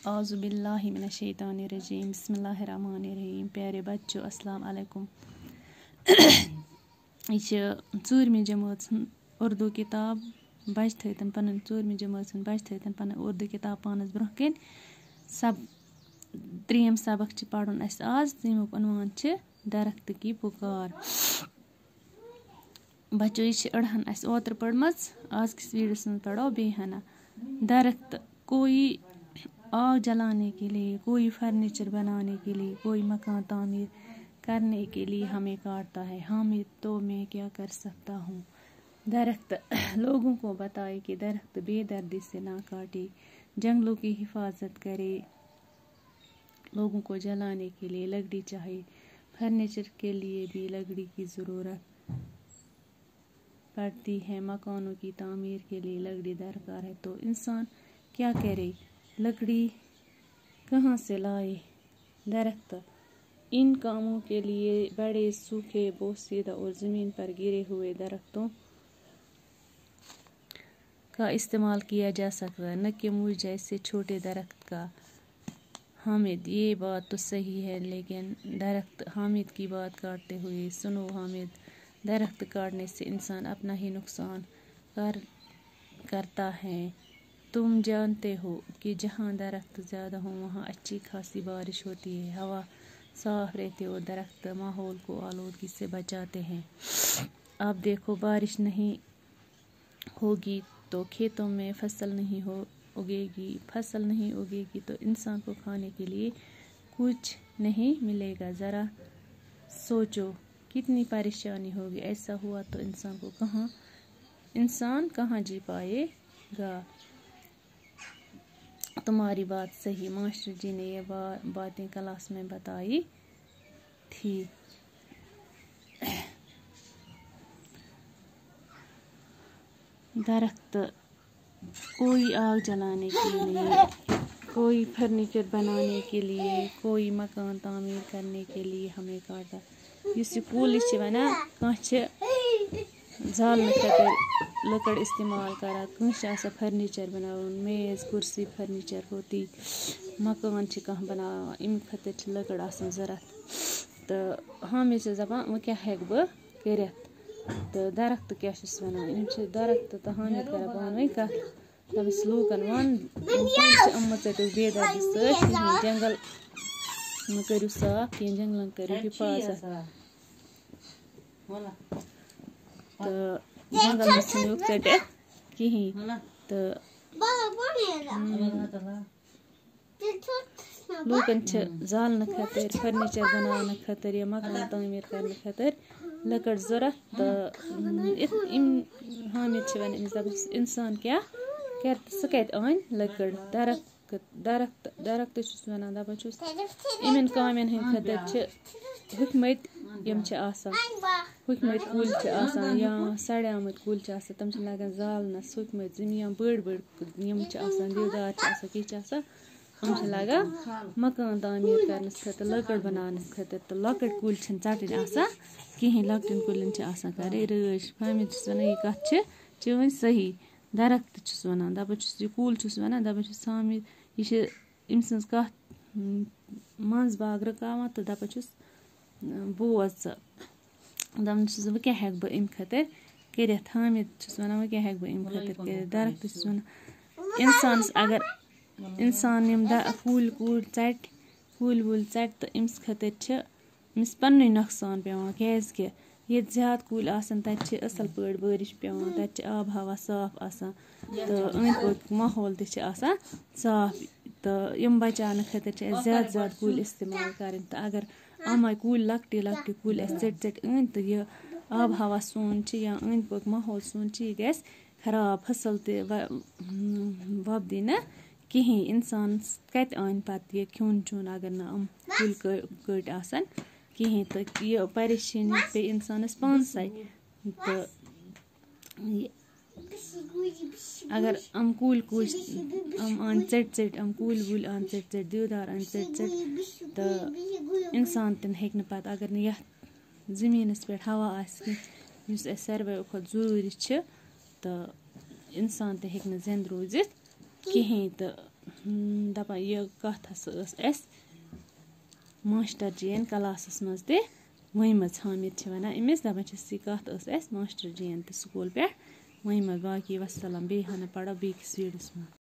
اعوذ باللہ من الشیطان الرجیم بسم اللہ الرحمن الرحیم. پیارے بچوں السلام علیکم. یہ ژوٗرمہِ جمٲژ ہُنٛد اُردو کِتاب بچہِ تھٲیتَن پَنٕنۍ ژوٗرمہِ جمٲژ ہُنٛد بچہِ تھٲیتَن پَنٕنۍ اُردو کِتاب پانَس برونٛہہ کَنۍ. ترٛیٚیِم سبق چھِ پَرُن اَسہِ آز. تَمیُک عنوان چھِ درخت کی پُکار. بچو یہِ چھِ أڑہَن اَسہِ اوترٕ پٔرمٕژ. آزکِس ویٖڈیوَس منٛز پَرو بیٚیہِ ہنا. درخت کوئی آگ جلانے کے لیے, کوئی فرنیچر بنانے کے لیے, کوئی مکان تعمیر کرنے کے لیے ہمیں کاٹتا ہے. حامد تو میں کیا کر سکتا ہوں. درخت لوگوں کو بتائے کہ درخت بے دردی سے نہ کاٹے, جنگلوں کی حفاظت کرے. لوگوں کو جلانے کے لیے لکڑی چاہیے, فرنیچر کے لیے بھی لکڑی کی ضرورت پڑتی ہے, مکانوں کی تعمیر کے لیے لکڑی درکار ہے. تو انسان کیا کرے, لکڑی کہاں سے لائے. درخت ان کاموں کے لیے بڑے سوکھے بوسیدہ اور زمین پر گرے ہوئے درختوں کا استعمال کیا جا سکتا ہے, نہ کہ مجھ جیسے چھوٹے درخت کا. حامد یہ بات تو صحیح ہے, لیکن درخت حامد کی بات کاٹتے ہوئے سنو. حامد درخت کاٹنے سے انسان اپنا ہی نقصان کرتا ہے. تم جانتے ہو کہ جہاں درخت زیادہ ہوں وہاں اچھی خاصی بارش ہوتی ہے, ہوا صاف رہتی ہے اور درخت ماحول کو آلودگی سے بچاتے ہیں. اب دیکھو بارش نہیں ہوگی تو کھیتوں میں فصل نہیں اگے گی تو انسان کو کھانے کے لیے کچھ نہیں ملے گا. ذرا سوچو کتنی پریشانی ہوگی. ایسا ہوا تو انسان کہاں جی پائے گا. تمہاری بات صحیح. ماسٹر جی نے یہ باتیں کلاس میں بتائی تھی. درخت کوئی آگ جلانے کے لیے, کوئی فرنیچر بنانے کے لیے, کوئی مکان تعمیر کرنے کے لیے ہمیں کاٹا. یُس یہِ کُل چھِ وَنان کانٛہہ چھِ زالنہٕ خٲطرٕ لٔکٕر استعمال کران, کٲنٛسہِ چھِ آسان فرنیچر بناوُن, میز کُرسی فرنیچر ہوتی, مکان چھِ کانٛہہ بناوان, اَمہِ خٲطرٕ چھِ لٔکٕر آسان ضوٚرتھ. تہٕ حامد چھِ دَپان وۄنۍ کیٛاہ ہٮ۪کہٕ بہٕ کٔرِتھ. تہٕ درخت کیٛاہ چھُس وَنان, یِم چھِ درخت تہٕ حامد کران پانہٕ ؤنۍ کَتھ. دَپان لوٗکن وَن یِم مہ ژٔٹِو بے دردی سۭتۍ کِہیٖنۍ, جنگل مہ کٔرِو صاف کینٛہہ, جنگلن کٔرِو حِفاظت. تہٕ جنگل مہ ژھٕنِوُکھ ژٔٹِتھ کِہیٖنۍ. تہٕ لوٗکن چھِ زالنہٕ خٲطرٕ, فرنیچر بناونہٕ خٲطرٕ یا مکان تعمیٖر کرنہٕ خٲطرٕ لٔکٕر ضوٚرتھ. تہٕ حامد چھِ وَنان أمِس دَپان اِنسان کیٛاہ کرِ تہٕ سُہ کَتہِ اَنہِ لٔکٕر. درخت چھُس وَنان دَپان چھُس یِمن کامٮ۪ن ہٕنٛدۍ خٲطرٕ چھِ ہُکھمٕتۍ یِم چھِ آسان, ہُکھمٕتۍ کُلۍ چھِ آسان یا سڑیمٕتۍ کُلۍ چھِ آسان, تِم چھِ لگان زالنس. ہُکھمٕتۍ زٔمیٖن یا بٔڑۍ یِم چھِ آسان, دیودار چھِ آسان, کیٚنٛہہ چھِ آسان, یِم چھِ لگان مکان تعمیٖر کرنس خٲطرٕ, لٔکٕر بناونس خٲطرٕ. تہٕ لۄکٕٹۍ کُلۍ چھِنہٕ ژٹٕنۍ آسان کِہیٖنۍ, لۄکٹٮ۪ن کُلٮ۪ن چھِ آسان کَرٕنۍ رٲچھ. حامد چھُس وَنان یہِ کَتھ چھِ وۄنۍ صحیح. درخت چھُس وَنان, دَپان چھُس یہِ کُل چھُس وَنان, دَپان چھُس حامد یہِ چھِ أمۍ سٕنٛز کَتھ منٛز باگ رُکاوان تہٕ دَپان چھُس بوز ژٕ. دَپان چھُس وۄنۍ کیٛاہ ہٮ۪کہٕ بہٕ اَمہِ خٲطرٕ کٔرِتھ. حامد چھُس وَنان وۄنۍ کیٛاہ ہٮ۪کہٕ بہٕ اَمہِ خٲطرٕ کٔرِتھ. درخت چھُس وَنان اِنسانس اگر اِنسان یِم کُلۍ وُلۍ ژَٹہِ تہٕ أمِس خٲطرٕ چھِ أمِس پَننُے نۄقصان پیٚوان. کیٛازِ کہِ ییٚتہِ زیادٕ کُلۍ آسان تَتہِ چھِ اَصٕل پٲٹھۍ بٲرِش پیٚوان, تَتہِ چھِ آب ہوا صاف آسان, تہٕ أنٛدۍ پٔکۍ ماحول تہِ چھِ آسان صاف. تہٕ یِم بچاونہٕ خٲطرٕ چھِ اَسہِ زیادٕ زیادٕ کُلۍ استعمال کَرٕنۍ. تہٕ اگر یِمے کُلۍ لۄکٹی کُلۍ اَسہِ ژٔٹۍ أنۍ تہٕ یہِ آب ہوا سون چھِ یا أنٛدۍ پٔکۍ ماحول سون چھِ, یہِ گژھِ خراب. فصل تہِ وۄپدِ نہٕ کِہیٖنۍ. اِنسانس کَتہِ اَنہِ پتہٕ یہِ کھیوٚن چیوٚن اگر نہٕ یِم کُلۍ کٔٹۍ آسن کِہیٖنۍ. تہٕ یہِ پریشٲنی پیٚیہِ اِنسانس پانسٕے. تہٕ اگر یِم کُلۍ یِم اَن ژٔٹۍ یِم کُلۍ وُلۍ اَن ژٔٹۍ دیودار اَن ژٔٹۍ تہٕ اِنسان تہِ نہٕ ہیٚکہِ نہٕ پتہٕ, اگر نہٕ یَتھ زٔمیٖنس پٮ۪ٹھ ہوا آسہِ کینٛہہ یُس اَسہِ ساروٕیو کھۄتہٕ ضروٗری چھِ, تہٕ اِنسان تہِ ہیٚکہِ نہٕ زِنٛدٕ روٗزِتھ کِہیٖنۍ. تہٕ دَپان یہِ کَتھ ہسا ٲس اَسہِ ماشٹر جِیَن کلاسَس منٛز تہِ ؤنمٕژ حامد چھِ وَنان أمِس دَپان چھِس یہِ کَتھ ٲس اَسہِ ماشٹر جِیَن تہِ سکوٗل پٮ۪ٹھ ؤنمٕژ باقٕے وَسلام بیٚیہِ ہنا پَرو بیٚیہِ کِس ویٖڈیوَس منٛز.